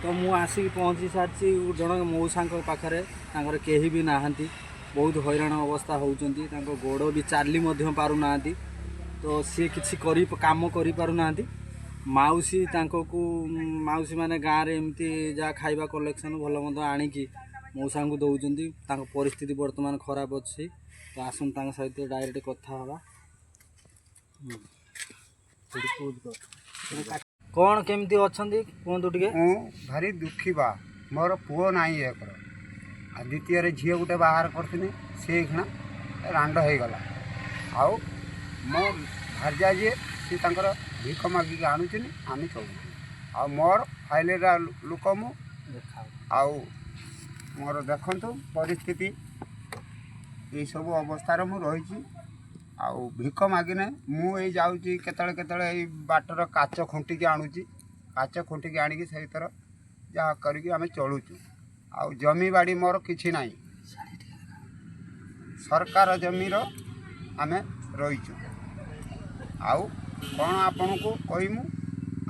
तो मु आसिक पहुँची सारी जन मौसा पाखे कहीं भी नहांती बहुत हैरान अवस्था होती गोड़ भी चली पारना तो सी किसी काम करना माउसी को माउसी माने गाँव में एमती जहाँ खाଇବା कलेक्शन भल मद आणिकी मौसा को दौरान परिस्थिति बर्तमान खराब अच्छी तो आसन सहित डायरेक्ट कथा हवा कौन केमती अच्छा कहतु टे भारी दुखी बा मोर पुओ नहीं एक द्वितीय झील गोटे बाहर करी सी क्षण रांड हो गला आउ मो भार्या जी सी भिख मागिक आणुचि आम चलु आ मोर फाइलेरा लोक मु आउ मोर देखु परिस्थिति ये सब अवस्थार मु रही आउ भिख मागिने मुझे जाऊँगी केतले बाटर काच खुंटिकी आणुची काच खुंटिकी आणिकी से तर जहाँ करिकी आम चलुचु आउ जमी बाड़ी मोर किछि नाही सरकार जमीर आम रहीचु आउ कौन आपण को कहमु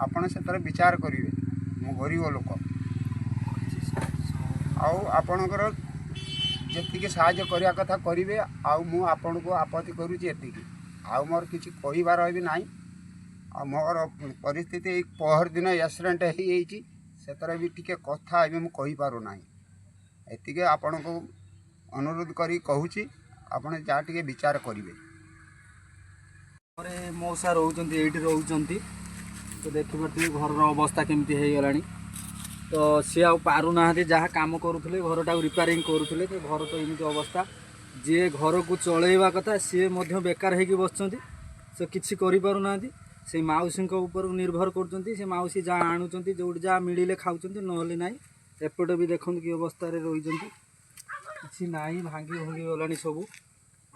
आपण से विचार करेंगे मु गरीब लोक आउ आपणकर जी साहाय्य करने कथा करेंगे आउ मु आपण को आपत्ति करुच्ची एतिकी आउ मोर किसी कहबार भी ना आ मोर परिस्थिति पहर दिन एक्सीडेंट हो भी टिके कथा भी मु कहि पारु ना एतिके आपण को अनुरोध करी कहूची आपण जा टिके विचार करेंगे मौसा रोचंती एठी रोचंती तो देखिए घर अवस्था केमती हो गला तो सी आ पारु ना जहाँ काम करुले घरटा रिपेयरिंग करुले तो घर तो एमती अवस्था जी घर को चलैवा कथा सी बेकार होगी बस से किसी करें से मौसी ऊपर निर्भर कर मौसी जहाँ आणुंट जो जहाँ मिले खाऊँ ना ना एपटे भी देखते कि अवस्था रही कि ना भांगी भंगी गला सब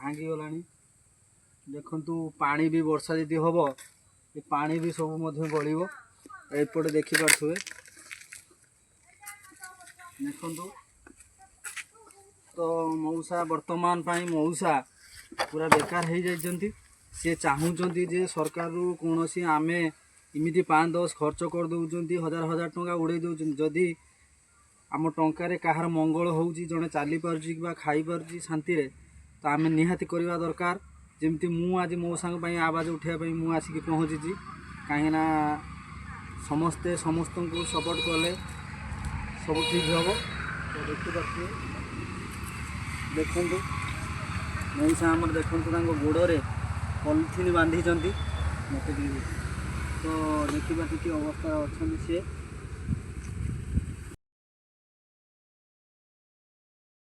भांगी गला देखु पानी भी वर्षा जी हम ये पानी भी सब गल एपटे देखिपे देखु तो मौसा वर्तमान पाई मौसा पूरा बेकार हो जाती सी चाहूँगी जे सरकार कौन सी आम इमिति 5-10 खर्च कर दौरान 1000 टंका उड़े दौरान जदि आम टंकार कहार मंगल हो जड़े चली पार्टी खाई पार्टी शांति तो आम निहाती करवा दरकार जमती आज मौसा आवाज उठाई मुझे आसिक पहुँची कहीं समस्ते समस्त को सपोर्ट कले सब ठीक हम तो देखिए देखु मौसा आमर देखु गोड़े पॉलिथिन बांधी मत तो देखा अवस्था अच्छा सी